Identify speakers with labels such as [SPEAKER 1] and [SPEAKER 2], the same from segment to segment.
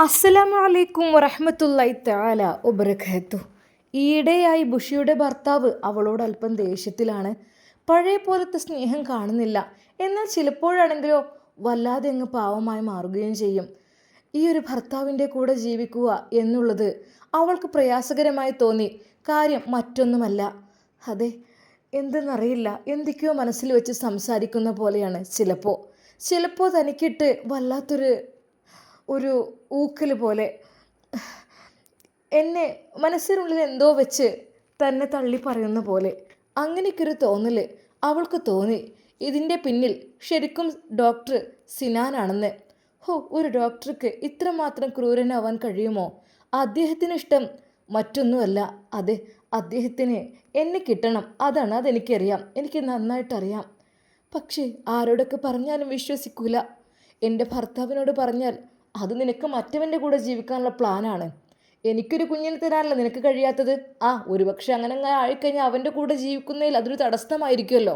[SPEAKER 1] അസ്സലാമു അലൈക്കും വറഹ്മത്തുള്ളാഹി തആല വബറകാത്തു. ഈയിടെയായി ബുഷിയുടെ ഭർത്താവ് അവളോട് അല്പം ദേഷ്യത്തിലാണ്. പഴയ പോലത്തെ സ്നേഹം കാണുന്നില്ല. എന്നാൽ ചിലപ്പോഴാണെങ്കിലോ വല്ലാതെ അങ്ങ് പാവമായി മാറുകയും ചെയ്യും. ഈ ഒരു ഭർത്താവിൻ്റെ കൂടെ ജീവിക്കുക എന്നുള്ളത് അവൾക്ക് പ്രയാസകരമായി തോന്നി. കാര്യം മറ്റൊന്നുമല്ല, അതെ, എന്തെന്നറിയില്ല, എന്തൊക്കെയോ മനസ്സിൽ വെച്ച് സംസാരിക്കുന്ന പോലെയാണ്. ചിലപ്പോൾ തനിക്കിട്ട് വല്ലാത്തൊരു ഊക്കൽ പോലെ എന്നെ മനസ്സിനുള്ളിൽ എന്തോ വെച്ച് തന്നെ തള്ളി പറയുന്ന പോലെ അങ്ങനെയൊക്കെയൊരു തോന്നൽ അവൾക്ക് തോന്നി. ഇതിൻ്റെ പിന്നിൽ ശരിക്കും ഡോക്ടർ സിനാനാണെന്ന്. ഒരു ഡോക്ടർക്ക് ഇത്രമാത്രം ക്രൂരനാവാൻ കഴിയുമോ? അദ്ദേഹത്തിന് ഇഷ്ടം മറ്റൊന്നുമല്ല. അതെ, അദ്ദേഹത്തിന് എന്നെ കിട്ടണം, അതെനിക്കറിയാം, എനിക്ക് നന്നായിട്ടറിയാം. പക്ഷേ ആരോടൊക്കെ പറഞ്ഞാലും വിശ്വസിക്കൂല. എൻ്റെ ഭർത്താവിനോട് പറഞ്ഞാൽ അത് നിനക്ക് മറ്റവൻ്റെ കൂടെ ജീവിക്കാനുള്ള പ്ലാനാണ്. എനിക്കൊരു കുഞ്ഞിനെ തരാനല്ല നിനക്ക് കഴിയാത്തത്. ഒരുപക്ഷെ അങ്ങനെ ആയിക്കഴിഞ്ഞാൽ അവൻ്റെ കൂടെ ജീവിക്കുന്നതിൽ അതൊരു തടസ്സമായിരിക്കുമല്ലോ.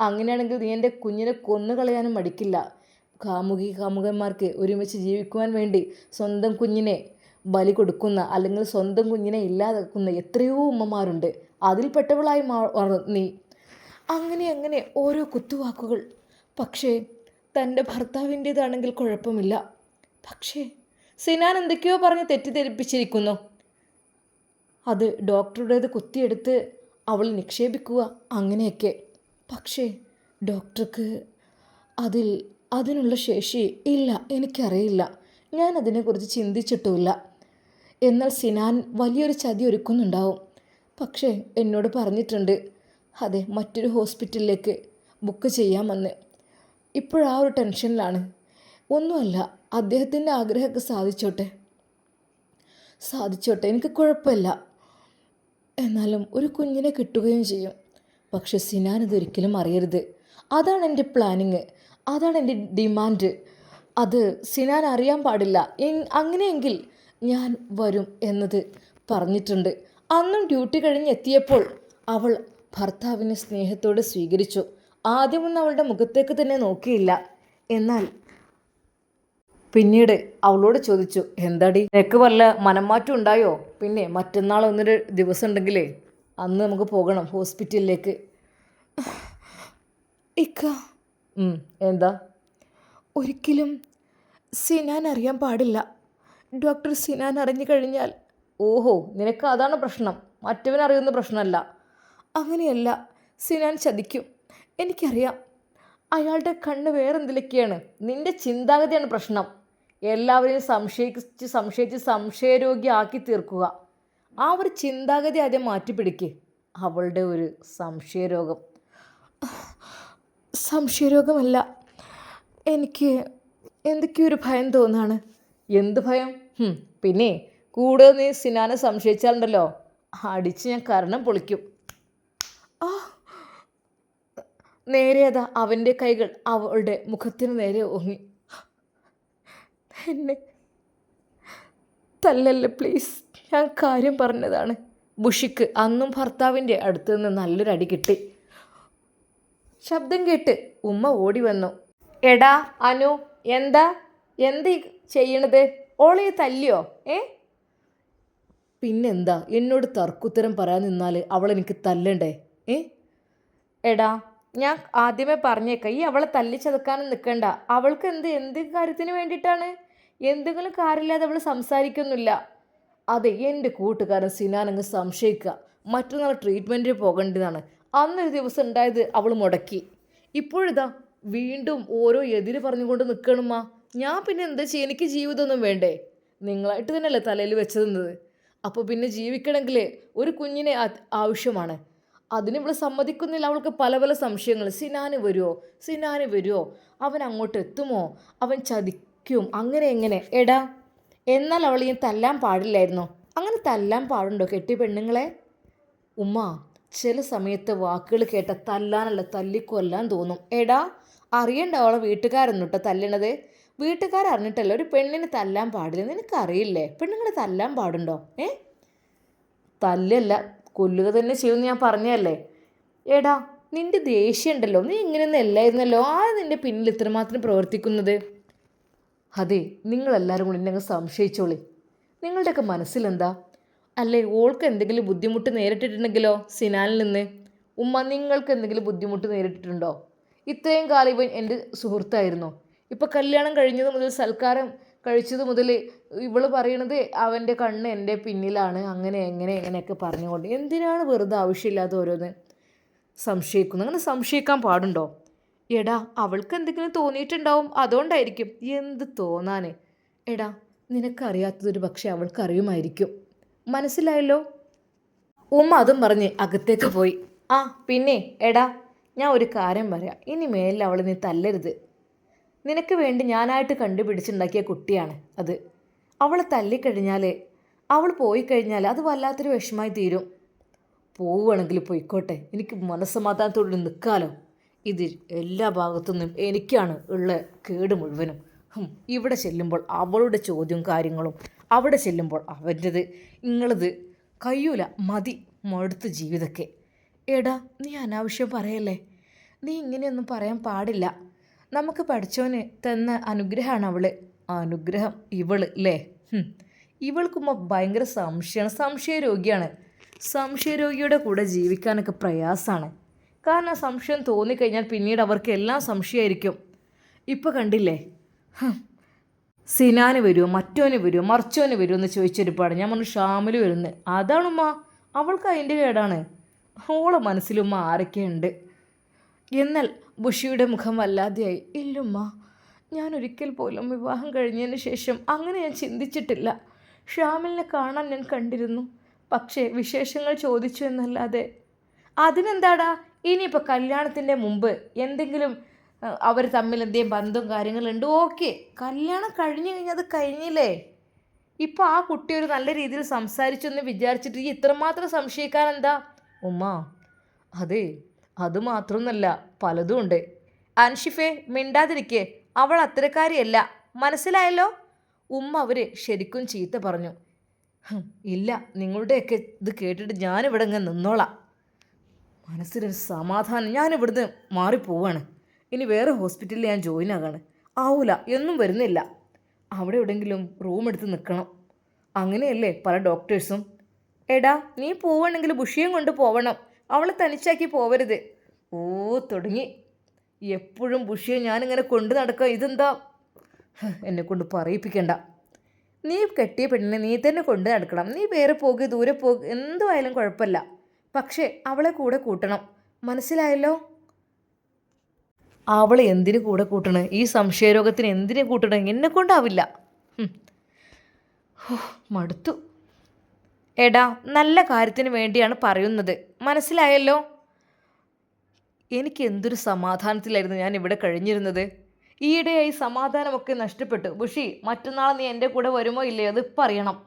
[SPEAKER 1] അങ്ങനെയാണെങ്കിൽ നീ എൻ്റെ കുഞ്ഞിനെ കൊന്നുകളയാനും മടിക്കില്ല. കാമുകന്മാർക്ക് ഒരുമിച്ച് ജീവിക്കുവാൻ വേണ്ടി സ്വന്തം കുഞ്ഞിനെ ബലി കൊടുക്കുന്ന, അല്ലെങ്കിൽ സ്വന്തം കുഞ്ഞിനെ ഇല്ലാതാക്കുന്ന എത്രയോ ഉമ്മമാരുണ്ട്. അതിൽപ്പെട്ടവളായി നീ. അങ്ങനെ ഓരോ കുത്തുവാക്കുകൾ. പക്ഷേ തൻ്റെ ഭർത്താവിൻ്റേതാണെങ്കിൽ കുഴപ്പമില്ല. പക്ഷേ സിനാൻ എന്തൊക്കെയോ പറഞ്ഞ് തെറ്റിദ്ധരിപ്പിച്ചിരിക്കുന്നു. അത് ഡോക്ടറുടേത് കുത്തിയെടുത്ത് അവൾ നിക്ഷേപിക്കുക, അങ്ങനെയൊക്കെ. പക്ഷേ ഡോക്ടർക്ക് അതിനുള്ള ശേഷി ഇല്ല. എനിക്കറിയില്ല, ഞാൻ അതിനെക്കുറിച്ച് ചിന്തിച്ചിട്ടുമില്ല. എന്നാൽ സിനാൻ വലിയൊരു ചതി ഒരുക്കുന്നുണ്ടാവും. പക്ഷേ എന്നോട് പറഞ്ഞിട്ടുണ്ട്, അതെ, മറ്റൊരു ഹോസ്പിറ്റലിലേക്ക് ബുക്ക് ചെയ്യാമെന്ന്. ഇപ്പോഴാ ഒരു ടെൻഷനിലാണ്. ഒന്നുമല്ല, അദ്ദേഹത്തിൻ്റെ ആഗ്രഹമൊക്കെ സാധിച്ചോട്ടെ, എനിക്ക് കുഴപ്പമില്ല. എന്നാലും ഒരു കുഞ്ഞിനെ കിട്ടുകയും ചെയ്യും. പക്ഷെ സിനാൻ ഇതൊരിക്കലും അറിയരുത്. അതാണ് എൻ്റെ പ്ലാനിങ്, അതാണ് എൻ്റെ ഡിമാൻഡ്. അത് സിനാൻ അറിയാൻ പാടില്ല. അങ്ങനെയെങ്കിൽ ഞാൻ വരും എന്നത് പറഞ്ഞിട്ടുണ്ട്. അന്നും ഡ്യൂട്ടി കഴിഞ്ഞ് എത്തിയപ്പോൾ അവൾ ഭർത്താവിനെ സ്നേഹത്തോടെ സ്വീകരിച്ചു. ആദ്യമൊന്നും അവളുടെ മുഖത്തേക്ക് തന്നെ നോക്കിയില്ല. എന്നാൽ പിന്നീട് അവളോട് ചോദിച്ചു, എന്താടി, നിനക്ക് വല്ല മനംമാറ്റം ഉണ്ടായോ? പിന്നെ മറ്റന്നാൾ ഒന്നൊരു ദിവസം ഉണ്ടെങ്കിലേ അന്ന് നമുക്ക് പോകണം ഹോസ്പിറ്റലിലേക്ക്. ഇക്ക. എന്താ? ഒരിക്കലും സിനാൻ അറിയാൻ പാടില്ല. ഡോക്ടർ സിനാൻ അറിഞ്ഞു കഴിഞ്ഞാൽ. ഓഹോ, നിനക്ക് അതാണ് പ്രശ്നം, മറ്റവനറിയുന്ന പ്രശ്നമല്ല. അങ്ങനെയല്ല, സിനാൻ ചതിക്കും, എനിക്കറിയാം. അയാളുടെ കണ്ണ് വേറെന്തിലൊക്കെയാണ്. നിന്റെ ചിന്താഗതിയാണ് പ്രശ്നം. എല്ലാവരെയും സംശയിച്ച് സംശയരോഗിയാക്കി തീർക്കുക. ആ ഒരു ചിന്താഗതി ആദ്യം മാറ്റിപ്പിടിക്ക്. അവളുടെ ഒരു സംശയരോഗമല്ല, എനിക്ക് എന്തൊക്കെയൊരു ഭയം തോന്നാണ്. എന്ത് ഭയം? പിന്നെ കൂടുതൽ നീ സിനാനെ സംശയിച്ചാലുണ്ടല്ലോ, അടിച്ച് ഞാൻ കരണം പൊളിക്കും. നേരെയതാ അവൻ്റെ കൈകൾ അവളുടെ മുഖത്തിന് നേരെ ഓങ്ങി. എന്നെ തല്ലല്ലേ പ്ലീസ്, ഞാൻ കാര്യം പറഞ്ഞതാണ്. ബുഷിക്ക് അന്നും ഭർത്താവിൻ്റെ അടുത്ത് നിന്ന് നല്ലൊരു അടി കിട്ടി. ശബ്ദം കേട്ട് ഉമ്മ ഓടി വന്നു. എടാ അനു, എന്താ ചെയ്യണത്? ഓളെ തല്ലിയോ? പിന്നെന്താ, എന്നോട് തർക്കുത്തരം പറയാൻ നിന്നാൽ അവളെനിക്ക് തല്ലണ്ടേ? എടാ, ഞാൻ ആദ്യമേ പറഞ്ഞേക്കാം, ഈ അവളെ തല്ലിച്ചതക്കാനും നിൽക്കണ്ട. അവൾക്ക് എന്ത് കാര്യത്തിന് വേണ്ടിയിട്ടാണ്? എന്തെങ്കിലും കാര്യമില്ലാതെ അവൾ സംസാരിക്കൊന്നുമില്ല. അതെ, എൻ്റെ കൂട്ടുകാരൻ സിനാൻ അങ്ങ് സംശയിക്കുക. മറ്റന്നാൾ ട്രീറ്റ്മെൻറ്റിന് പോകേണ്ടതാണ്. അന്നൊരു ദിവസം ഉണ്ടായത് അവൾ മുടക്കി. ഇപ്പോഴിതാ വീണ്ടും ഓരോ എതിര് പറഞ്ഞുകൊണ്ട് നിൽക്കണമ്മ. ഞാൻ പിന്നെ എന്താ ചെയ്യുക? എനിക്ക് ജീവിതമൊന്നും വേണ്ടേ? നിങ്ങളായിട്ട് തന്നെയല്ലേ തലയിൽ വെച്ചതെന്നത്. അപ്പോൾ പിന്നെ ജീവിക്കണമെങ്കിൽ ഒരു കുഞ്ഞിനെ ആവശ്യമാണ്. അതിനിവൾ സമ്മതിക്കുന്നില്ല. അവൾക്ക് പല പല സംശയങ്ങൾ. സിനാന് വരുമോ? അവൻ അങ്ങോട്ട് എത്തുമോ? അവൻ ചതിക്കും? എങ്ങനെ? എടാ, എന്നാൽ അവൾ ഈ തല്ലാൻ പാടില്ലായിരുന്നോ? അങ്ങനെ തല്ലാൻ പാടുണ്ടോ കെട്ടി പെണ്ണുങ്ങളെ? ഉമ്മ, ചില സമയത്ത് വാക്കുകൾ കേട്ട തല്ലാനല്ല തല്ലിക്കൊല്ലാൻ തോന്നും. എടാ, അറിയണ്ട അവളെ വീട്ടുകാരൊന്നും തല്ലണത്. വീട്ടുകാരറിഞ്ഞിട്ടല്ല ഒരു പെണ്ണിന് തല്ലാൻ പാടില്ല. നിനക്കറിയില്ലേ പെണ്ണുങ്ങൾ തല്ലാൻ പാടുണ്ടോ? തല്ലല്ല, കൊല്ലുക തന്നെ ചെയ്യുമെന്ന് ഞാൻ പറഞ്ഞതല്ലേ. എടാ, നിൻ്റെ ദേഷ്യം ഉണ്ടല്ലോ, നീ ഇങ്ങനെയൊന്നും അല്ലായിരുന്നല്ലോ. നിൻ്റെ പിന്നിൽ ഇത്രമാത്രം പ്രവർത്തിക്കുന്നത്? അതെ, നിങ്ങളെല്ലാവരും കൂടി എന്നെ സംശയിച്ചോളി. നിങ്ങളുടെയൊക്കെ മനസ്സിലെന്താ? അല്ലേ ഓൾക്ക് എന്തെങ്കിലും ബുദ്ധിമുട്ട് നേരിട്ടിട്ടുണ്ടെങ്കിലോ സിനാനിൽ നിന്ന്? ഉമ്മ, നിങ്ങൾക്ക് എന്തെങ്കിലും ബുദ്ധിമുട്ട് നേരിട്ടിട്ടുണ്ടോ? ഇത്രയും കാലം ഇവൻ എൻ്റെ സുഹൃത്തായിരുന്നു. ഇപ്പം കല്യാണം കഴിഞ്ഞത് മുതൽ, സൽക്കാരം കഴിച്ചത് മുതൽ ഇവള് പറയണത് അവൻ്റെ കണ്ണ് എൻ്റെ പിന്നിലാണ്, അങ്ങനെ എങ്ങനെ എങ്ങനെയൊക്കെ പറഞ്ഞുകൊണ്ട്. എന്തിനാണ് വെറുതെ ആവശ്യമില്ലാതെ ഓരോന്ന് സംശയിക്കുന്നത്? അങ്ങനെ സംശയിക്കാൻ പാടുണ്ടോ? എടാ, അവൾക്ക് എന്തെങ്കിലും തോന്നിയിട്ടുണ്ടാവും, അതുകൊണ്ടായിരിക്കും. എന്ത് തോന്നാൻ? എടാ, നിനക്കറിയാത്തതൊരു പക്ഷെ അവൾക്ക് അറിയുമായിരിക്കും. മനസ്സിലായല്ലോ? ഉമ്മ അതും പറഞ്ഞ് അകത്തേക്ക് പോയി. ആ പിന്നെ എടാ, ഞാൻ ഒരു കാര്യം പറയാം. ഇനി മേലിൽ അവൾ നീ തല്ലരുത്. നിനക്ക് വേണ്ടി ഞാനായിട്ട് കണ്ടുപിടിച്ചുണ്ടാക്കിയ കുട്ടിയാണ് അത്. അവളെ തല്ലിക്കഴിഞ്ഞാൽ, അവൾ പോയി കഴിഞ്ഞാൽ അത് വല്ലാത്തൊരു വിഷമായി തീരും. പോവുകയാണെങ്കിൽ പോയിക്കോട്ടെ, എനിക്ക് മനസ്സമാധാനത്തോടെ നിൽക്കാമല്ലോ. ഇത് എല്ലാ ഭാഗത്തുനിന്നും എനിക്കാണ് ഉള്ള കേട് മുഴുവനും. ഇവിടെ ചെല്ലുമ്പോൾ അവളുടെ ചോദ്യവും കാര്യങ്ങളും, അവിടെ ചെല്ലുമ്പോൾ അവൻ്റെത്. നിങ്ങളത് കഴിയൂല, മതി, മടുത്ത ജീവിതമൊക്കെ. എടാ, നീ അനാവശ്യം പറയല്ലേ. നീ ഇങ്ങനെയൊന്നും പറയാൻ പാടില്ല. നമുക്ക് പഠിച്ചവന് തന്ന അനുഗ്രഹമാണ് അവൾ. അനുഗ്രഹം ഇവള് അല്ലേ? ഇവൾക്കുമ്പോൾ ഭയങ്കര സംശയമാണ്, സംശയരോഗിയാണ്. സംശയരോഗിയുടെ കൂടെ ജീവിക്കാനൊക്കെ പ്രയാസമാണ്. കാരണം സംശയം തോന്നിക്കഴിഞ്ഞാൽ പിന്നീട് അവർക്ക് എല്ലാം സംശയമായിരിക്കും. ഇപ്പോൾ കണ്ടില്ലേ, സിനാന് വരുമോ, മറ്റോന് വരുമോ, മറിച്ചോന് വരുമോ എന്ന് ചോദിച്ചൊരുപാട്. ഞാൻ പറഞ്ഞു ഷാമിൽ വരുന്നത്. അതാണുമ്മ, അവൾക്ക് അതിൻ്റെ കേടാണ്. ഓളെ മനസ്സിലുമ്മ ആരൊക്കെയുണ്ട്. എന്നാൽ ബുഷിയുടെ മുഖം വല്ലാതെയായി. ഇല്ലുമ്മ, ഞാൻ ഒരിക്കൽ പോലും വിവാഹം കഴിഞ്ഞതിന് ശേഷം അങ്ങനെ ഞാൻ ചിന്തിച്ചിട്ടില്ല. ഷാമിലിനെ കാണാൻ ഞാൻ കണ്ടിരുന്നു, പക്ഷേ വിശേഷങ്ങൾ ചോദിച്ചു എന്നല്ലാതെ. അതിനെന്താടാ, ഇനിയിപ്പോൾ കല്യാണത്തിൻ്റെ മുമ്പ് എന്തെങ്കിലും അവർ തമ്മിൽ എന്തെങ്കിലും ബന്ധവും കാര്യങ്ങളുണ്ട്, ഓക്കെ. കല്യാണം കഴിഞ്ഞു കഴിഞ്ഞാൽ അത് കഴിഞ്ഞില്ലേ. ഇപ്പോൾ ആ കുട്ടി ഒരു നല്ല രീതിയിൽ സംസാരിച്ചെന്ന് വിചാരിച്ചിട്ട് ഈ ഇത്രമാത്രം സംശയിക്കാൻ എന്താ? ഉമ്മ, അതെ, അതുമാത്രമൊന്നുമല്ല, പലതും ഉണ്ട്. അൻഷിഫെ, മിണ്ടാതിരിക്കേ, അവൾ അത്തരക്കാരിയല്ല, മനസ്സിലായല്ലോ? ഉമ്മ അവർ ശരിക്കും ചീത്ത പറഞ്ഞു. ഇല്ല, നിങ്ങളുടെയൊക്കെ ഇത് കേട്ടിട്ട് ഞാനിവിടെ ഇങ്ങനെ നിന്നോളാം. മനസ്സിലൊരു സമാധാനം. ഞാനിവിടുന്ന് മാറിപ്പോവാണ്. ഇനി വേറെ ഹോസ്പിറ്റലിൽ ഞാൻ ജോയിൻ ആകാണ്. ആവൂല, എന്നും വരുന്നില്ല. അവിടെ എവിടെയെങ്കിലും റൂം എടുത്ത് നിൽക്കണം. അങ്ങനെയല്ലേ പല ഡോക്ടേഴ്സും. എടാ, നീ പോവുകയാണെങ്കിൽ ബുഷിയും കൊണ്ട് പോവണം, അവളെ തനിച്ചാക്കി പോവരുത്. ഓ, തുടങ്ങി. എപ്പോഴും ബുഷിയെ ഞാനിങ്ങനെ കൊണ്ട് നടക്കുക. ഇതെന്താ? എന്നെക്കൊണ്ട് പറയിപ്പിക്കണ്ട. നീ കെട്ടിയ പെണ്ണിനെ നീ തന്നെ കൊണ്ട് നടക്കണം. നീ വേറെ പോകുക, ദൂരെ പോകുക, എന്തുമായാലും കുഴപ്പമില്ല. പക്ഷേ അവളെ കൂടെ കൂട്ടണം, മനസ്സിലായല്ലോ? അവളെ എന്തിനു കൂടെ കൂട്ടണേ? ഈ സംശയരോഗത്തിന് എന്തിനു കൂട്ടണേ? എന്നെക്കൊണ്ടാവില്ല. മടുത്തു. എടാ, നല്ല കാര്യത്തിന് വേണ്ടിയാണ് പറയുന്നത്, മനസ്സിലായല്ലോ? എനിക്ക് എന്തൊരു സമാധാനത്തിലായിരുന്നു ഞാൻ ഇവിടെ കഴിഞ്ഞിരുന്നത്. ഈയിടെയായി സമാധാനമൊക്കെ നഷ്ടപ്പെട്ടു. ബുഷി, മറ്റന്നാൾ നീ എൻ്റെ കൂടെ വരുമോ ഇല്ലയോ അതിപ്പോൾ അറിയണം.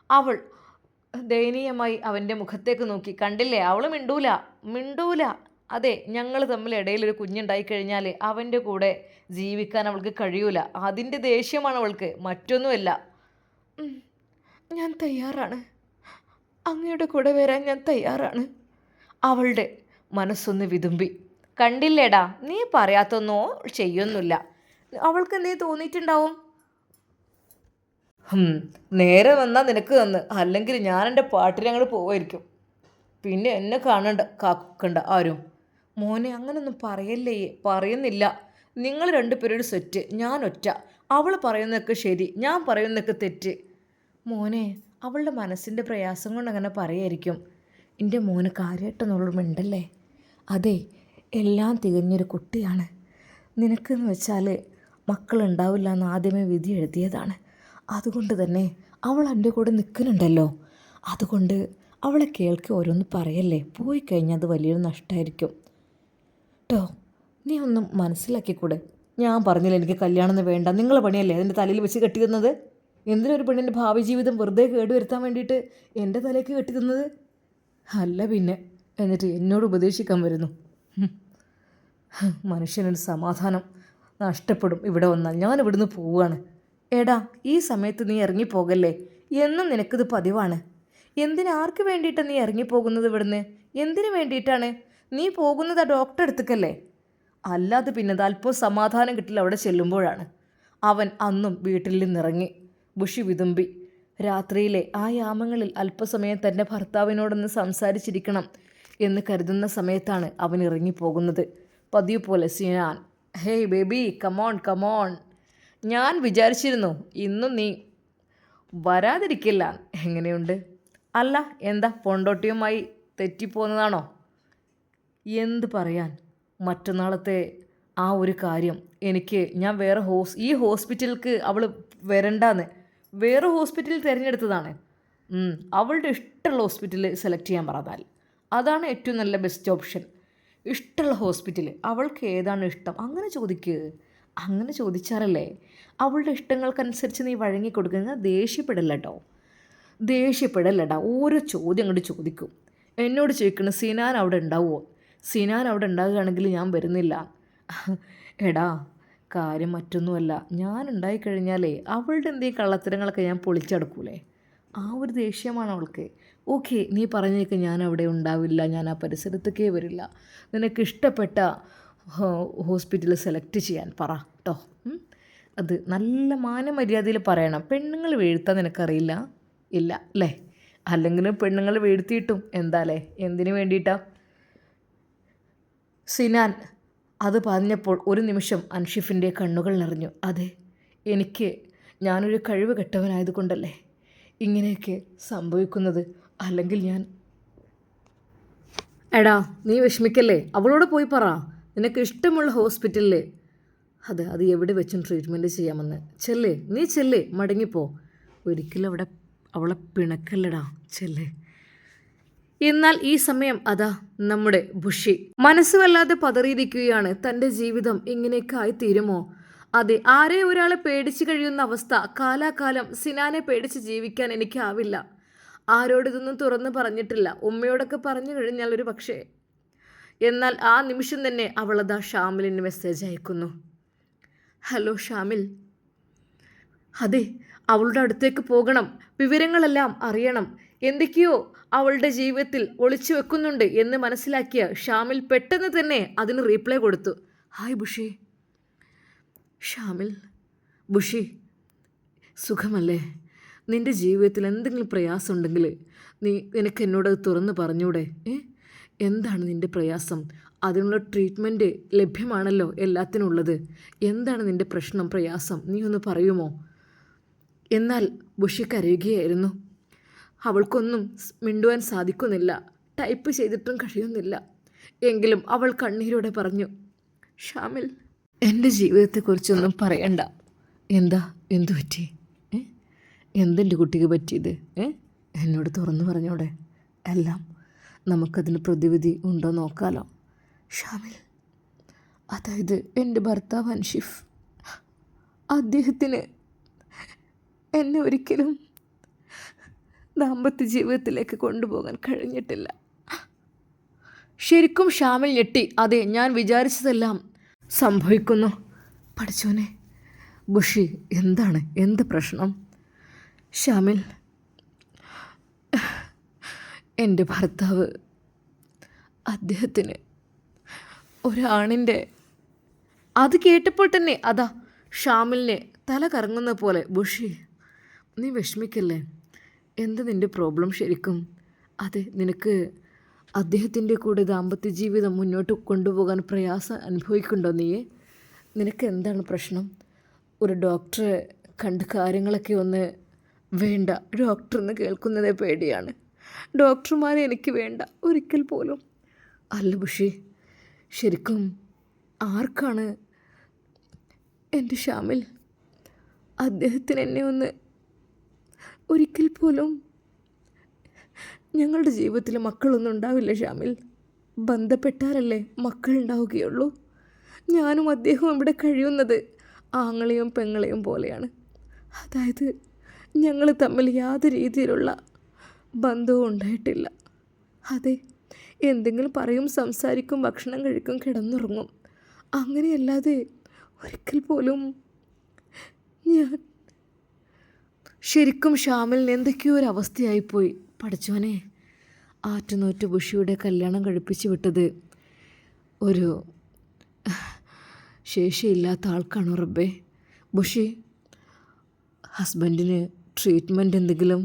[SPEAKER 1] അവൾ ദയനീയമായി അവൻ്റെ മുഖത്തേക്ക് നോക്കി. കണ്ടില്ലേ, അവൾ മിണ്ടൂല, മിണ്ടൂല. അതെ, ഞങ്ങൾ തമ്മിൽ ഇടയിലൊരു കുഞ്ഞുണ്ടായി കഴിഞ്ഞാൽ അവൻ്റെ കൂടെ ജീവിക്കാൻ അവൾക്ക് കഴിയൂല. അതിൻ്റെ ദേഷ്യമാണ് അവൾക്ക്, മറ്റൊന്നുമല്ല. ഞാൻ തയ്യാറാണ്, അങ്ങയുടെ കൂടെ വരാൻ ഞാൻ തയ്യാറാണ്. അവളുടെ മനസ്സൊന്ന് വിതുമ്പി. കണ്ടില്ലേടാ, നീ പറയാത്തൊന്നോ ചെയ്യൊന്നുമില്ല. അവൾക്ക് എന്തേ തോന്നിയിട്ടുണ്ടാവും. നേരെ വന്നാൽ നിനക്ക് തന്ന്, അല്ലെങ്കിൽ ഞാൻ എൻ്റെ പാട്ടിന് അങ്ങോട്ട് പോവായിരിക്കും. പിന്നെ എന്നെ കാക്കണ്ട ആരും. മോനെ, അങ്ങനൊന്നും പറയല്ലേ. പറയുന്നില്ല. നിങ്ങൾ രണ്ടുപേരുടെ സെറ്റ്, ഞാൻ ഒറ്റ. അവൾ പറയുന്നതൊക്കെ ശരി, ഞാൻ പറയുന്നതൊക്കെ തെറ്റ്. മോനെ, അവളുടെ മനസ്സിൻ്റെ പ്രയാസം കൊണ്ട് അങ്ങനെ പറയായിരിക്കും. എൻ്റെ മോന് കാര്യമായിട്ടൊന്നുള്ളൂ മിണ്ടല്ലേ. അതെ, എല്ലാം തികഞ്ഞൊരു കുട്ടിയാണ്. നിനക്കെന്ന് വെച്ചാൽ മക്കളുണ്ടാവില്ല എന്ന് ആദ്യമേ വിധി എഴുതിയതാണ്. അതുകൊണ്ട് തന്നെ അവൾ എൻ്റെ കൂടെ നിൽക്കുന്നുണ്ടല്ലോ. അതുകൊണ്ട് അവളെ കേൾക്കി ഓരോന്ന് പറയല്ലേ. പോയി കഴിഞ്ഞാൽ അത് വലിയൊരു നഷ്ടമായിരിക്കും കേട്ടോ. നീ ഒന്നും മനസ്സിലാക്കിക്കൂടെ? ഞാൻ പറഞ്ഞില്ല എനിക്ക് കല്യാണം വേണ്ട. നിങ്ങളെ പണിയല്ലേ അതിൻ്റെ തലയിൽ വെച്ച് കെട്ടി തന്നത്? എന്തിനൊരു പെണ്ണിൻ്റെ ഭാവി ജീവിതം വെറുതെ കേടുവരുത്താൻ വേണ്ടിയിട്ട് എൻ്റെ തലയ്ക്ക് കെട്ടി തന്നത്? അല്ല പിന്നെ. എന്നിട്ട് എന്നോട് ഉപദേശിക്കാൻ വരുന്നു. മനുഷ്യനൊരു സമാധാനം നഷ്ടപ്പെടും ഇവിടെ വന്നാൽ. ഞാൻ ഇവിടുന്ന് പോവുകയാണ്. എടാ, ഈ സമയത്ത് നീ ഇറങ്ങിപ്പോകല്ലേ. എന്നും നിനക്കിത് പതിവാണ്. ആർക്ക് വേണ്ടിയിട്ടാണ് നീ ഇറങ്ങിപ്പോകുന്നത് ഇവിടുന്ന്? എന്തിനു വേണ്ടിയിട്ടാണ് നീ പോകുന്നത്? ആ ഡോക്ടറെ അടുത്തേക്കല്ലേ. അല്ലാതെ പിന്നെ അല്പം സമാധാനം കിട്ടില്ല അവിടെ ചെല്ലുമ്പോഴാണ്. അവൻ അന്നും വീട്ടിൽ നിന്നിറങ്ങി. ബുഷി വിതുമ്പി. രാത്രിയിലെ ആ യാമങ്ങളിൽ അല്പസമയം തൻ്റെ ഭർത്താവിനോടൊന്ന് സംസാരിച്ചിരിക്കണം എന്ന് കരുതുന്ന സമയത്താണ് അവൻ ഇറങ്ങിപ്പോകുന്നത്. പതിവ് പോലെ Sinan, hey baby, come on come on. ഞാൻ വിചാരിച്ചിരുന്നു ഇന്നും നീ വരാതിരിക്കില്ല. എങ്ങനെയുണ്ട്? അല്ല, എന്താ പൊണ്ടോട്ടിയുമായി തെറ്റിപ്പോന്നതാണോ? എന്ത് പറയാൻ, മറ്റന്നാളത്തെ ആ ഒരു കാര്യം ഞാൻ വേറെ ഈ ഹോസ്പിറ്റലിലേക്ക് അവൾ വരണ്ടാന്ന് വേറെ ഹോസ്പിറ്റലിൽ തിരഞ്ഞെടുത്തതാണ്. അവളുടെ ഇഷ്ടമുള്ള ഹോസ്പിറ്റൽ സെലക്ട് ചെയ്യാൻ പറഞ്ഞാൽ അതാണ് ഏറ്റവും നല്ല ബെസ്റ്റ് ഓപ്ഷൻ. ഇഷ്ടമുള്ള ഹോസ്പിറ്റൽ, അവൾക്ക് ഏതാണ് ഇഷ്ടം അങ്ങനെ ചോദിക്കുക. അങ്ങനെ ചോദിച്ചാലല്ലേ അവളുടെ ഇഷ്ടങ്ങൾക്കനുസരിച്ച് നീ വഴങ്ങി കൊടുക്കുക. ദേഷ്യപ്പെടല്ലട്ടോ. ഓരോ ചോദ്യം അങ്ങോട്ട് ചോദിക്കും. എന്നോട് ചോദിക്കണം സിനാൻ അവിടെ ഉണ്ടാവുമോ? സിനാൻ അവിടെ ഉണ്ടാകുകയാണെങ്കിൽ ഞാൻ വരുന്നില്ല. എടാ, കാര്യം മറ്റൊന്നുമല്ല. ഞാൻ ഉണ്ടായിക്കഴിഞ്ഞാലേ അവളുടെ എന്തെങ്കിലും കള്ളത്തരങ്ങളൊക്കെ ഞാൻ പൊളിച്ചടക്കൂലേ? ആ ഒരു ദേഷ്യമാണ് അവൾക്ക്. ഓക്കെ, നീ പറഞ്ഞേക്ക്, ഞാൻ അവിടെ ഉണ്ടാവില്ല, ഞാൻ ആ പരിസരത്തേക്കേ വരില്ല. നിനക്ക് ഇഷ്ടപ്പെട്ട ഹോസ്പിറ്റൽ സെലക്ട് ചെയ്യാൻ പറ കേട്ടോ. അത് നല്ല മാനമര്യാദയിൽ പറയണം. പെണ്ണുങ്ങൾ വീഴ്ത്താൻ നിനക്കറിയില്ല ഇല്ല അല്ലേ? അല്ലെങ്കിലും പെണ്ണുങ്ങൾ വീഴ്ത്തിയിട്ടും എന്താല്ലേ, എന്തിനു വേണ്ടിയിട്ടാ? സിനാൻ അത് പറഞ്ഞപ്പോൾ ഒരു നിമിഷം അൻഷിഫിൻ്റെ കണ്ണുകൾ നിറഞ്ഞു. അതെ, ഞാനൊരു കഴിവ് കെട്ടവനായതുകൊണ്ടല്ലേ ഇങ്ങനെയൊക്കെ സംഭവിക്കുന്നത്. അല്ലെങ്കിൽ എടാ, നീ വിഷമിക്കല്ലേ, അവളോട് പോയി പറ നിനക്ക് ഇഷ്ടമുള്ള ഹോസ്പിറ്റലിൽ അത് എവിടെ വെച്ചും ട്രീറ്റ്മെൻറ്റ് ചെയ്യാമെന്ന്. നീ ചെല്ലേ, മടങ്ങിപ്പോ. ഒരിക്കലും അവളെ പിണക്കല്ലടാ, ചെല്ലേ. എന്നാൽ ഈ സമയം അതാ നമ്മുടെ ബുഷി മനസ്സ് വല്ലാതെ പതറിയിരിക്കുകയാണ്. തൻ്റെ ജീവിതം ഇങ്ങനെയൊക്കെ ആയിത്തീരുമോ? അതെ, ആരെ ഒരാളെ പേടിച്ച് കഴിയുന്ന അവസ്ഥ. കാലാകാലം സിനാനെ പേടിച്ച് ജീവിക്കാൻ എനിക്കാവില്ല. ആരോടിതൊന്നും തുറന്ന് പറഞ്ഞിട്ടില്ല. ഉമ്മയോടൊക്കെ പറഞ്ഞു കഴിഞ്ഞാൽ ഒരു പക്ഷേ. എന്നാൽ ആ നിമിഷം തന്നെ അവളതാ ഷാമിലിന് മെസ്സേജ് അയക്കുന്നു. ഹലോ ഷാമിൽ. അതെ, അവളുടെ അടുത്തേക്ക് പോകണം, വിവരങ്ങളെല്ലാം അറിയണം. എന്തൊക്കെയോ അവളുടെ ജീവിതത്തിൽ ഒളിച്ചു വെക്കുന്നുണ്ട് എന്ന് മനസ്സിലാക്കിയ ഷാമിൽ പെട്ടെന്ന് തന്നെ അതിന് റീപ്ലൈ കൊടുത്തു. Hi bushy. ഷാമിൽ, ബുഷി സുഖമല്ലേ? നിൻ്റെ ജീവിതത്തിൽ എന്തെങ്കിലും പ്രയാസമുണ്ടെങ്കിൽ നിനക്ക് എന്നോട് തുറന്ന് പറഞ്ഞൂടെ? എന്താണ് നിൻ്റെ പ്രയാസം? അതിനുള്ള ട്രീറ്റ്മെൻറ്റ് ലഭ്യമാണല്ലോ എല്ലാത്തിനും ഉള്ളത്. എന്താണ് നിൻ്റെ പ്രശ്നം, പ്രയാസം? നീ ഒന്ന് പറയുമോ? എന്നാൽ ബുഷി കരയുകയായിരുന്നു. അവൾക്കൊന്നും മിണ്ടുവാൻ സാധിക്കുന്നില്ല, ടൈപ്പ് ചെയ്തിട്ടും കഴിയുന്നില്ല. എങ്കിലും അവൾ കണ്ണീരോടെ പറഞ്ഞു, ഷാമിൽ, എൻ്റെ ജീവിതത്തെക്കുറിച്ചൊന്നും പറയണ്ട. എന്തു പറ്റി? എന്തെൻ്റെ കുട്ടിക്ക് പറ്റിയത്? എന്നോട് തുറന്നു പറഞ്ഞോടെ. എല്ലാം നമുക്കതിന് പ്രതിവിധി ഉണ്ടോ നോക്കാലോ. ഷാമിൽ, അതായത് എൻ്റെ ഭർത്താവ് അൻഷിഫ്, അദ്ദേഹത്തിന് എന്നെ ഒരിക്കലും ദാമ്പത്യ ജീവിതത്തിലേക്ക് കൊണ്ടുപോകാൻ കഴിഞ്ഞിട്ടില്ല. ശരിക്കും ഷാമിൽ ഞെട്ടി. അതെ, ഞാൻ വിചാരിച്ചതെല്ലാം സംഭവിക്കുന്നു. പഠിച്ചോനെ, ബുഷി, എന്ത് പ്രശ്നം? ഷാമിൽ, എൻ്റെ ഭർത്താവ്, അദ്ദേഹത്തിന് ഒരാണിൻ്റെ. അത് കേട്ടപ്പോൾ തന്നെ അതാ ഷാമിലിനെ തല കറങ്ങുന്ന പോലെ. ബുഷി, നീ വിഷമിക്കല്ലേ. നിൻ്റെ പ്രോബ്ലം ശരിക്കും? അതെ, നിനക്ക് അദ്ദേഹത്തിൻ്റെ കൂടെ ദാമ്പത്യ ജീവിതം മുന്നോട്ട് കൊണ്ടുപോകാൻ പ്രയാസം അനുഭവിക്കുന്നുണ്ടോ? നിനക്ക് എന്താണ് പ്രശ്നം? ഒരു ഡോക്ടറെ കണ്ട് കാര്യങ്ങളൊക്കെ ഒന്ന്. വേണ്ട, ഡോക്ടറെന്ന് കേൾക്കുന്നതേ പേടിയാണ്. ഡോക്ടർമാരെ എനിക്ക് വേണ്ട, ഒരിക്കൽ പോലും. അല്ല ബുഷി, ശരിക്കും ആർക്കാണ്? എൻ്റെ ഷാമിൽ, അദ്ദേഹത്തിന് എന്നെ ഒന്ന് ഒരിക്കൽ പോലും. ഞങ്ങളുടെ ജീവിതത്തിൽ മക്കളൊന്നും ഉണ്ടാവില്ല ഷാമിൽ. ബന്ധപ്പെട്ടാലല്ലേ മക്കളുണ്ടാവുകയുള്ളൂ. ഞാനും അദ്ദേഹവും ഇവിടെ കഴിയുന്നത് ആങ്ങളെയും പെങ്ങളെയും പോലെയാണ്. അതായത് ഞങ്ങൾ തമ്മിൽ യാതൊരു രീതിയിലുള്ള ബന്ധവും ഉണ്ടായിട്ടില്ല. അതെ, എന്തെങ്കിലും പറയും, സംസാരിക്കും, ഭക്ഷണം കഴിക്കും, കിടന്നുറങ്ങും. അങ്ങനെയല്ലാതെ ഒരിക്കൽ പോലും ഞാൻ. ശരിക്കും ഷാമിലിന് എന്തൊക്കെയോ ഒരു അവസ്ഥയായിപ്പോയി. പഠിച്ചോനെ, ആറ്റുനോറ്റ് ബുഷിയുടെ കല്യാണം കഴിപ്പിച്ച് വിട്ടത് ഒരു ശേഷിയില്ലാത്ത ആൾക്കാണോ റബ്ബേ? ബുഷി, ഹസ്ബൻഡിന് ട്രീറ്റ്മെൻറ്റ് എന്തെങ്കിലും?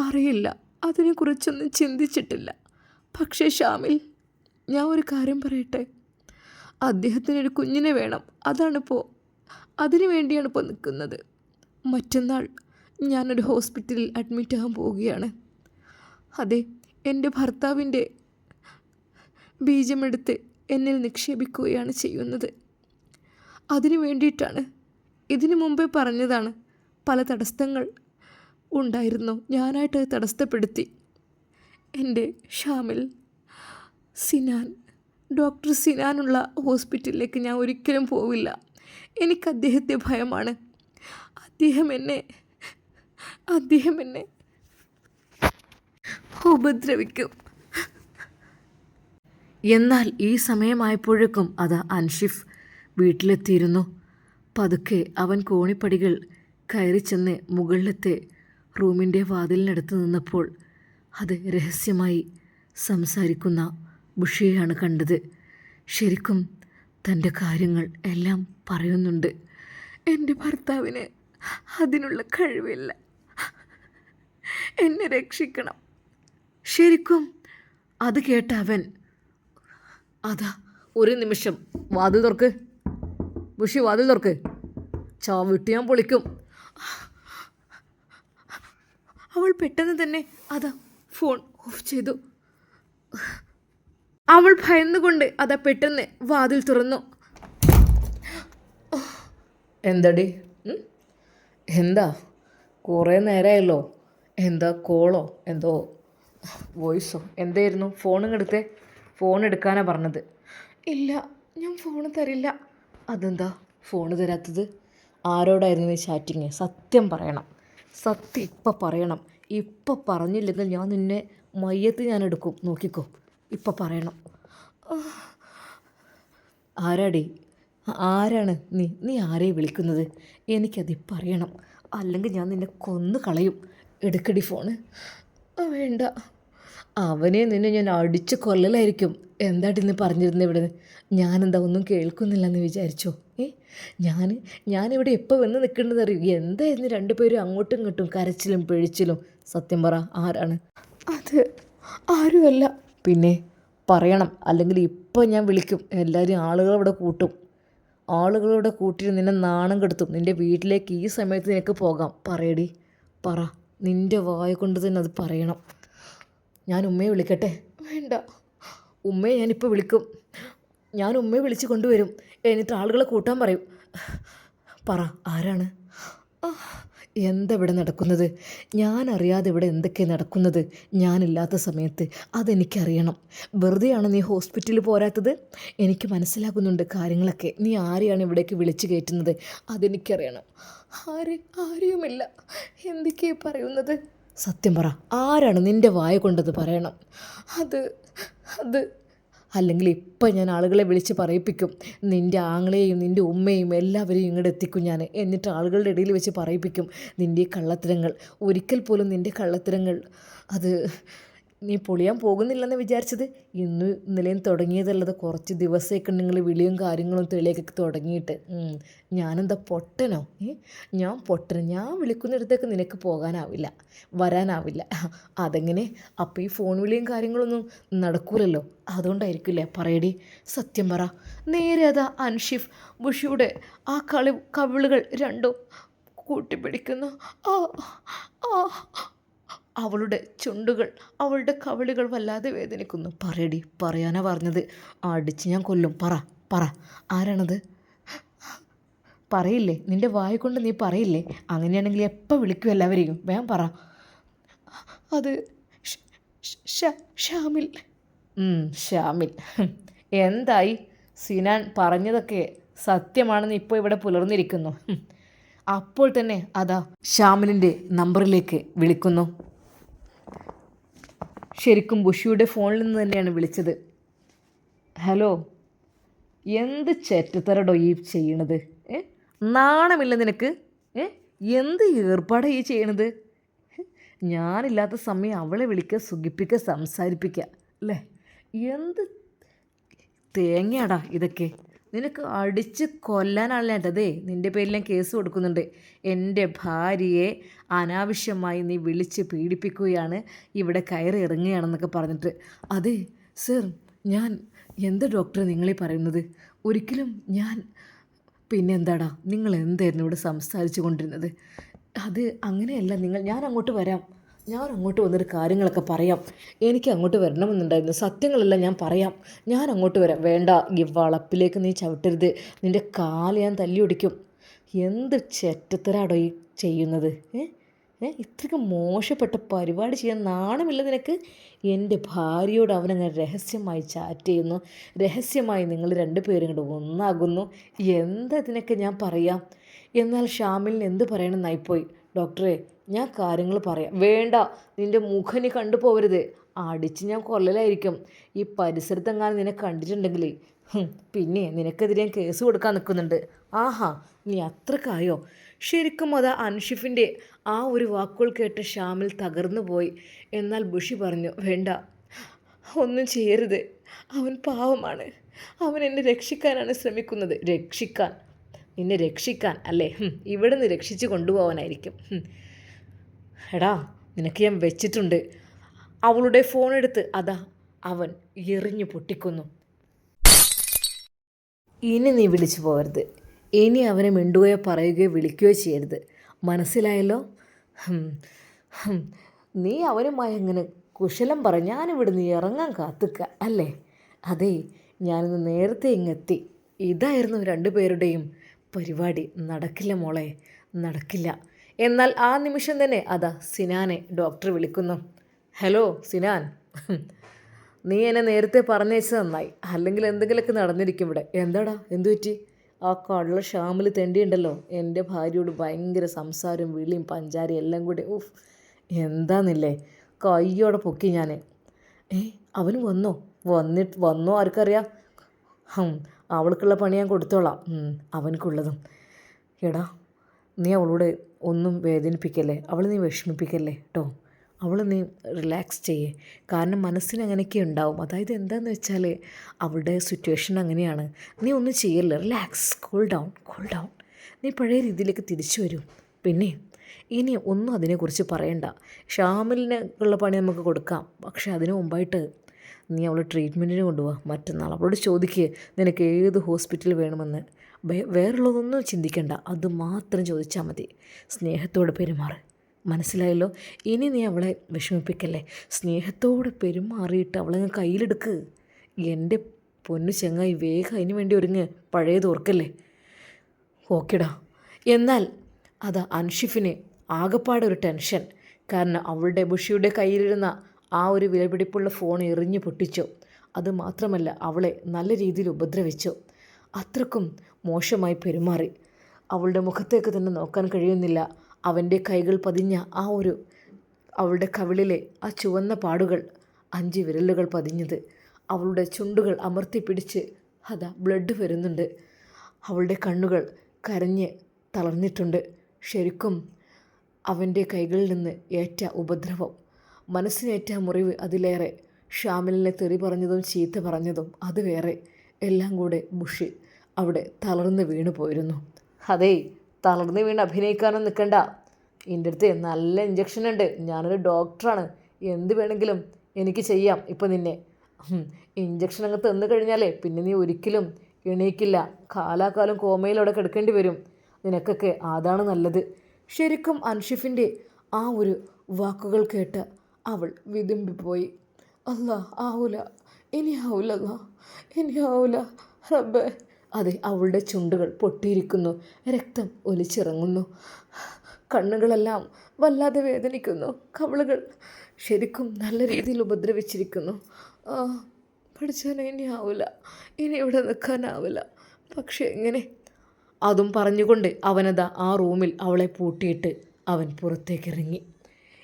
[SPEAKER 1] അറിയില്ല, അതിനെക്കുറിച്ചൊന്നും ചിന്തിച്ചിട്ടില്ല. പക്ഷേ ഷാമിൽ, ഞാൻ ഒരു കാര്യം പറയട്ടെ. അദ്ദേഹത്തിനൊരു കുഞ്ഞിനെ വേണം. അതിനു വേണ്ടിയാണ് ഇപ്പോൾ നിൽക്കുന്നത്. മറ്റന്നാൾ ഞാനൊരു ഹോസ്പിറ്റലിൽ അഡ്മിറ്റാകാൻ പോവുകയാണ്. അതെ, എൻ്റെ ഭർത്താവിൻ്റെ ബീജമെടുത്ത് എന്നിൽ നിക്ഷേപിക്കുകയാണ് ചെയ്യുന്നത്. അതിനു വേണ്ടിയിട്ടാണ്. ഇതിനു മുമ്പേ പറഞ്ഞതാണ്. പല തടസ്സങ്ങൾ ഉണ്ടായിരുന്നു, ഞാനായിട്ട് തടസ്സപ്പെടുത്തി. എൻ്റെ ഷാമിൽ, ഡോക്ടർ സിനാനുള്ള ഹോസ്പിറ്റലിലേക്ക് ഞാൻ ഒരിക്കലും പോവില്ല. എനിക്ക് അദ്ദേഹത്തെ ഭയമാണ്. അദ്ദേഹം എന്നെ ഉപദ്രവിക്കും. എന്നാൽ ഈ സമയമായപ്പോഴേക്കും അതാ അൻഷിഫ് വീട്ടിലെത്തിയിരുന്നു. പതുക്കെ അവൻ കോണിപ്പടികൾ കയറി ചെന്ന് മുകളിലത്തെ റൂമിൻ്റെ വാതിലിനടുത്ത് നിന്നപ്പോൾ അത് രഹസ്യമായി സംസാരിക്കുന്ന ബുഷിയെയാണ് കണ്ടത്. ശരിക്കും തൻ്റെ കാര്യങ്ങൾ എല്ലാം പറയുന്നുണ്ട്. എൻ്റെ ഭർത്താവിന് അതിനുള്ള കഴിവില്ല. എന്നെ രക്ഷിക്കണം. ശരിക്കും അത് കേട്ട അവൻ, അതാ, ഒരു നിമിഷം, വാതിൽ തുറക്ക് ബുഷി, വാതിൽ തുറക്ക്, ചാവിട്ട് ഞാൻ പൊളിക്കും. അവൾ പെട്ടെന്ന് തന്നെ അതാ ഫോൺ ഓഫ് ചെയ്തു. അവൾ ഭയന്നുകൊണ്ട് അതാ പെട്ടെന്ന് വാതിൽ തുറന്നു. എന്തടി? എന്താ, കുറേ നേരമായല്ലോ. എന്താ കോളോ എന്തോ വോയിസോ എന്തായിരുന്നു? ഫോണിങ്ങെടുത്തേ. ഫോൺ എടുക്കാനാണ് പറഞ്ഞത്. ഇല്ല, ഞാൻ ഫോണ് തരില്ല. അതെന്താ ഫോണ് തരാത്തത്? ആരോടായിരുന്നു നീ ചാറ്റിങ്? സത്യം പറയണം, സത്യം ഇപ്പം പറയണം. ഇപ്പം പറഞ്ഞില്ലെങ്കിൽ ഞാൻ നിന്നെ മയ്യത്ത് ഞാൻ എടുക്കും, നോക്കിക്കോ. ഇപ്പം പറയണം. ആരാടി? ആരാണ് നീ ആരെയും വിളിക്കുന്നത്? എനിക്കതിപ്പം അറിയണം, അല്ലെങ്കിൽ ഞാൻ നിന്നെ കൊന്നു കളയും. എടുക്കടി ഫോണ്. വേണ്ട, അവനെ നിന്നെ ഞാൻ അടിച്ച് കൊല്ലലായിരിക്കും. എന്താട്ടി ഇന്ന് പറഞ്ഞിരുന്നത് ഇവിടെ? ഞാനെന്താ ഒന്നും കേൾക്കുന്നില്ലെന്ന് വിചാരിച്ചോ? ഞാനിവിടെ എപ്പോൾ വന്ന് നിൽക്കേണ്ടത് അറിയും? എന്തായിരുന്നു രണ്ടുപേരും അങ്ങോട്ടും ഇങ്ങോട്ടും കരച്ചിലും പിഴിച്ചിലും? സത്യം പറ, ആരാണ് അത്? ആരുമല്ല. പിന്നെ പറയണം, അല്ലെങ്കിൽ ഇപ്പം ഞാൻ വിളിക്കും. എല്ലാവരും ആളുകളവിടെ കൂട്ടും. ആളുകളോടെ കൂട്ടിയിട്ട് നിന്നെ നാണം കെടുത്തും. നിൻ്റെ വീട്ടിലേക്ക് ഈ സമയത്ത് നിനക്ക് പോകാം. പറയടി, പറ. നിൻ്റെ വായ കൊണ്ട് തന്നെ അത് പറയണം. ഞാൻ ഉമ്മയെ വിളിക്കട്ടെ? വേണ്ട, ഉമ്മയെ ഞാനിപ്പോൾ വിളിക്കും. ഞാൻ ഉമ്മയെ വിളിച്ച് കൊണ്ടുവരും. എന്നിട്ട് ആളുകളെ കൂട്ടാൻ പറയും. പറ, ആരാണ്? എന്താ ഇവിടെ നടക്കുന്നത്? ഞാനറിയാതെ ഇവിടെ എന്തൊക്കെയാണ് നടക്കുന്നത് ഞാനില്ലാത്ത സമയത്ത്? അതെനിക്കറിയണം. വെറുതെയാണ് നീ ഹോസ്പിറ്റലിൽ പോരാത്തത്. എനിക്ക് മനസ്സിലാകുന്നുണ്ട് കാര്യങ്ങളൊക്കെ. നീ ആരെയാണ് ഇവിടേക്ക് വിളിച്ചു കയറ്റുന്നത്? അതെനിക്കറിയണം. ആരെയുമില്ല. എന്തൊക്കെയാണ് പറയുന്നത്? സത്യം പറ, ആരാണ്? നിൻ്റെ വായ കൊണ്ടത് പറയണം. അത് അല്ലെങ്കിൽ ഇപ്പം ഞാൻ ആളുകളെ വിളിച്ച് പറയിപ്പിക്കും. നിൻ്റെ ആങ്ങളെയും നിൻ്റെ ഉമ്മയും എല്ലാവരെയും ഇങ്ങോട്ട് എത്തിക്കും ഞാൻ. എന്നിട്ട് ആളുകളുടെ ഇടയിൽ വെച്ച് പറയിപ്പിക്കും നിൻ്റെ കള്ളത്തരങ്ങൾ. ഒരിക്കൽ പോലും നിൻ്റെ കള്ളത്തരങ്ങൾ അത് നീ പൊളിയാൻ പോകുന്നില്ലെന്ന് വിചാരിച്ചത്? ഇന്നലെയും തുടങ്ങിയതല്ലത്. കുറച്ച് ദിവസമൊക്കെ നിങ്ങൾ വിളിയും കാര്യങ്ങളും തെളിയൊക്കെ തുടങ്ങിയിട്ട്. ഞാനെന്താ പൊട്ടനോ? ഞാൻ പൊട്ടൻ? ഞാൻ വിളിക്കുന്നിടത്തേക്ക് നിനക്ക് പോകാനാവില്ല, വരാനാവില്ല. അതെങ്ങനെ? അപ്പോൾ ഈ ഫോൺ വിളിയും കാര്യങ്ങളൊന്നും നടക്കൂലല്ലോ. അതുകൊണ്ടായിരിക്കില്ലേ? പറയടി, സത്യം പറ. നേരെ അതാ അൻഷിഫ് ബുഷിയുടെ ആ കവിളുകൾ രണ്ടും കൂട്ടിപ്പിടിക്കുന്നു. അവളുടെ ചുണ്ടുകൾ, അവളുടെ കവിളുകൾ വല്ലാതെ വേദനിക്കുന്നു. പറയടി, പറയാനാ പറഞ്ഞത്. അടിച്ച് ഞാൻ കൊല്ലും. പറ, ആരാണത്? പറയില്ലേ? നിൻ്റെ വായ കൊണ്ട് നീ പറയില്ലേ? അങ്ങനെയാണെങ്കിൽ എപ്പോൾ വിളിക്കും എല്ലാവരെയും? വേഗം പറ. അത് ഷാമിൽ. ഷാമിൽ. എന്തായി? സിനാൻ പറഞ്ഞതൊക്കെ സത്യമാണെന്ന് ഇപ്പോൾ ഇവിടെ പുലർന്നിരിക്കുന്നു. അപ്പോൾ തന്നെ അതാ ഷാമിലിൻ്റെ നമ്പറിലേക്ക് വിളിക്കുന്നു. ശരിക്കും ബുഷിയുടെ ഫോണിൽ നിന്ന് തന്നെയാണ് വിളിച്ചത്. ഹലോ, എന്ത് ചെറ്റത്തരടോ ഈ ചെയ്യണത്? നാണമില്ല നിനക്ക്? എന്ത് ഏർപ്പാടാണ് ഈ ചെയ്യണത്? ഞാനില്ലാത്ത സമയം അവളെ വിളിക്കുക, സുഖിപ്പിക്കുക, സംസാരിപ്പിക്കുക അല്ലേ? എന്ത് തേങ്ങയാടാ ഇതൊക്കെ? നിനക്ക് അടിച്ച് കൊല്ലാനാണല്ലോ ഏട്ടതേ, നിൻ്റെ പേരിൽ ഞാൻ കേസ് കൊടുക്കുന്നുണ്ട്. എൻ്റെ ഭാര്യയെ അനാവശ്യമായി നീ വിളിച്ച് പീഡിപ്പിക്കുകയാണ്, ഇവിടെ കയറി ഇറങ്ങുകയാണെന്നൊക്കെ പറഞ്ഞിട്ട്. അതെ സർ, ഞാൻ എന്താ ഡോക്ടറെ നിങ്ങളീ പറയുന്നത്? ഒരിക്കലും ഞാൻ... പിന്നെന്താടാ, നിങ്ങൾ എന്തായിരുന്നു ഇവിടെ സംസാരിച്ചു കൊണ്ടിരുന്നത്? അത് അങ്ങനെയല്ല, ഞാൻ അങ്ങോട്ട് വരാം. ഞാൻ അങ്ങോട്ട് വന്നിട്ട് കാര്യങ്ങളൊക്കെ പറയാം. എനിക്ക് അങ്ങോട്ട് വരണമെന്നുണ്ടായിരുന്നു. സത്യങ്ങളെല്ലാം ഞാൻ പറയാം. ഞാൻ അങ്ങോട്ട് വരാം. വേണ്ട, ഈ വളപ്പിലേക്ക് നീ ചവിട്ടരുത്. നിൻ്റെ കാല് ഞാൻ തല്ലി ഒടിക്കും. എന്ത് ചെറ്റത്തരാടോ ഈ ചെയ്യുന്നത്? ഇത്രയ്ക്ക് മോശപ്പെട്ട പരിപാടി ചെയ്യാൻ നാണമില്ല നിനക്ക്? എൻ്റെ ഭാര്യയോട് അവനങ്ങനെ രഹസ്യമായി ചാറ്റ് ചെയ്യുന്നു, രഹസ്യമായി നിങ്ങൾ രണ്ടുപേരും കൂടെ ഒന്നാകുന്നു. എന്താ ഇതിനൊക്കെ ഞാൻ പറയാം? എന്നാൽ ഷാമിലിന് എന്ത് പറയണമെന്നായിപ്പോയി. ഡോക്ടറെ, ഞാൻ കാര്യങ്ങൾ പറയാം. വേണ്ട, നിൻ്റെ മുഖം നീ കണ്ടുപോകരുത്. അടിച്ച് ഞാൻ കൊല്ലലായിരിക്കും. ഈ പരിസരത്തെങ്ങാനും നിന്നെ കണ്ടിട്ടുണ്ടെങ്കിൽ പിന്നെ നിനക്കെതിരെ ഞാൻ കേസ് കൊടുക്കാൻ നിൽക്കുന്നുണ്ട്. ആഹാ, നീ അത്രക്കായോ? ശരിക്കും അത് അൻഷിഫിൻ്റെ ആ ഒരു വാക്കുകൾ കേട്ട് ഷാമിൽ തകർന്നു പോയി. എന്നാൽ ബുഷി പറഞ്ഞു, വേണ്ട, ഒന്നും ചെയ്യരുത്. അവൻ പാവമാണ്. അവൻ എന്നെ രക്ഷിക്കാനാണ് ശ്രമിക്കുന്നത്. രക്ഷിക്കാൻ? നിന്നെ രക്ഷിക്കാൻ അല്ലേ? ഇവിടെ നിന്ന് രക്ഷിച്ച് കൊണ്ടുപോകാനായിരിക്കും. എടാ, നിനക്ക് ഞാൻ വെച്ചിട്ടുണ്ട്. അവളുടെ ഫോൺ എടുത്ത് അതാ അവൻ എറിഞ്ഞു പൊട്ടിക്കുന്നു. ഇനി നീ വിളിച്ചു പോകരുത്. ഇനി അവനെ മിണ്ടുകയോ പറയുകയോ വിളിക്കുകയോ ചെയ്യരുത്. മനസ്സിലായല്ലോ? നീ അവനുമായി അങ്ങനെ കുശലം പറ. ഞാനിവിടെ നീ ഇറങ്ങാൻ കാത്തുക്ക അല്ലേ? അതെ, ഞാനിന്ന് നേരത്തെ ഇങ്ങെത്തി. ഇതായിരുന്നു രണ്ടുപേരുടെയും പരിപാടി. നടക്കില്ല മോളെ, നടക്കില്ല. എന്നാൽ ആ നിമിഷം തന്നെ അതാ സിനാനെ ഡോക്ടർ വിളിക്കുന്നു. ഹലോ സിനാൻ, നീ എന്നെ നേരത്തെ പറഞ്ഞയച്ചത് നന്നായി. അല്ലെങ്കിൽ എന്തെങ്കിലുമൊക്കെ നടന്നിരിക്കും ഇവിടെ. എന്താടാ, എന്തു പറ്റി? ആ കള്ള ഷാമിൽ തെണ്ടിയുണ്ടല്ലോ, എൻ്റെ ഭാര്യയോട് ഭയങ്കര സംസാരവും വിളിയും പഞ്ചാരയും എല്ലാം കൂടി. ഓഫ്, എന്താന്നില്ലേ, കയ്യോടെ പൊക്കി ഞാൻ. അവന് വന്നോ ആർക്കറിയാം. അവൾക്കുള്ള പണി ഞാൻ കൊടുത്തോളാം, അവനക്കുള്ളതും. എടാ, നീ അവളോട് ഒന്നും വേദനിപ്പിക്കല്ലേ, നീ വിഷമിപ്പിക്കല്ലേ കേട്ടോ. നീ റിലാക്സ് ചെയ്യേ. കാരണം മനസ്സിന് അങ്ങനെയൊക്കെ ഉണ്ടാവും. അതായത് എന്താണെന്ന് വെച്ചാൽ അവളുടെ സിറ്റുവേഷൻ അങ്ങനെയാണ്. നീ ഒന്നും ചെയ്യല്ലേ, റിലാക്സ്, കൂൾ ഡൗൺ. നീ പഴയ രീതിയിലേക്ക് തിരിച്ചു വരും. പിന്നെ ഇനി ഒന്നും അതിനെക്കുറിച്ച് പറയണ്ട. ഷാമിലിന് ഉള്ള പണി നമുക്ക് കൊടുക്കാം. പക്ഷേ അതിന് മുമ്പായിട്ട് നീ അവളെ ട്രീറ്റ്മെൻറ്റിന് കൊണ്ടുപോവാ മറ്റന്നാൾ. അവളോട് ചോദിക്കുക നിനക്ക് ഏത് ഹോസ്പിറ്റൽ വേണമെന്ന്. വേറുള്ളതൊന്നും ചിന്തിക്കണ്ട, അത് മാത്രം ചോദിച്ചാൽ മതി. സ്നേഹത്തോടെ പെരുമാറ്, മനസ്സിലായല്ലോ? ഇനി നീ അവളെ വിഷമിപ്പിക്കല്ലേ. സ്നേഹത്തോടെ പെരുമാറിയിട്ട് അവളെ ഞാൻ കയ്യിലെടുക്ക്. എൻ്റെ പൊന്നു ചങ്ങായി, വേഗം അതിന് വേണ്ടി ഒരുങ്ങ്. പഴയത് ഓർക്കല്ലേ? ഓക്കെടാ. എന്നാൽ അതാ അൻഷിഫിന് ആകപ്പാടെ ഒരു ടെൻഷൻ. കാരണം അവളുടെ ബുഷിയുടെ കയ്യിലിരുന്ന ആ ഒരു വിലപിടിപ്പുള്ള ഫോൺ എറിഞ്ഞു പൊട്ടിച്ചു. അതുമാത്രമല്ല, അവളെ നല്ല രീതിയിൽ ഉപദ്രവിച്ചു. അത്രക്കും മോശമായി പെരുമാറി. അവളുടെ മുഖത്തേക്ക് തന്നെ നോക്കാൻ കഴിയുന്നില്ല. അവൻ്റെ കൈകൾ പതിഞ്ഞ അവളുടെ കവിളിലെ ആ ചുവന്ന പാടുകൾ, 5 വിരലുകൾ പതിഞ്ഞത്, അവളുടെ ചുണ്ടുകൾ അമർത്തിപ്പിടിച്ച് അതാ ബ്ലഡ് വരുന്നുണ്ട്. അവളുടെ കണ്ണുകൾ കരഞ്ഞ് തളർന്നിട്ടുണ്ട്. ശരിക്കും അവൻ്റെ കൈകളിൽ നിന്ന് ഏറ്റ ഉപദ്രവം, മനസ്സിനേറ്റ മുറിവ് അതിലേറെ. ഷാമിലിനെ തെറി പറഞ്ഞതും ചീത്ത പറഞ്ഞതും അത് വേറെ. എല്ലാം കൂടെ ബുഷി അവിടെ തളർന്ന് വീണു പോയിരുന്നു. അതേ, തളർന്ന് വീണ് അഭിനയിക്കാനൊന്നും നിൽക്കണ്ട. എൻ്റെ അടുത്ത് നല്ല ഇഞ്ചക്ഷൻ ഉണ്ട്. ഞാനൊരു ഡോക്ടറാണ്. എന്ത് വേണമെങ്കിലും എനിക്ക് ചെയ്യാം. ഇപ്പം നിന്നെ ഇഞ്ചക്ഷൻ അങ്ങ് തന്നു കഴിഞ്ഞാലേ പിന്നെ നീ ഒരിക്കലും എണീക്കില്ല. കാലാകാലം കോമയിലവിടെ കിടക്കേണ്ടി വരും. നിനക്കൊക്കെ അതാണ് നല്ലത്. ശരിക്കും അൻഷിഫിൻ്റെ ആ ഒരു വാക്കുകൾ കേട്ട് അവൾ വിതുമ്പിപ്പോയി. അല്ലാ, ആവൂല, ഇനി ആവൂല റബ്ബേ. അതെ, അവളുടെ ചുണ്ടുകൾ പൊട്ടിയിരിക്കുന്നു. രക്തം ഒലിച്ചിറങ്ങുന്നു. കണ്ണുകളെല്ലാം വല്ലാതെ വേദനിക്കുന്നു. കവിളുകൾ ശരിക്കും നല്ല രീതിയിൽ ഉപദ്രവിച്ചിരിക്കുന്നു. പഠിച്ചവനെ, ഇനി ഇവിടെ നിൽക്കാനാവില്ല. പക്ഷേ എങ്ങനെ? അതും പറഞ്ഞുകൊണ്ട് അവനതാ ആ റൂമിൽ അവളെ പൂട്ടിയിട്ട് അവൻ പുറത്തേക്കിറങ്ങി.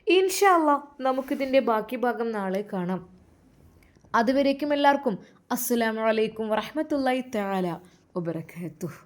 [SPEAKER 1] ഇൻഷാ അല്ലാ, നമുക്കിതിൻ്റെ ബാക്കി ഭാഗം നാളെ കാണാം. അതുവരേക്കും എല്ലാവർക്കും അസ്സലാമു അലൈക്കും വറഹ്മത്തുള്ളാഹി തആല വബറകാതുഹു.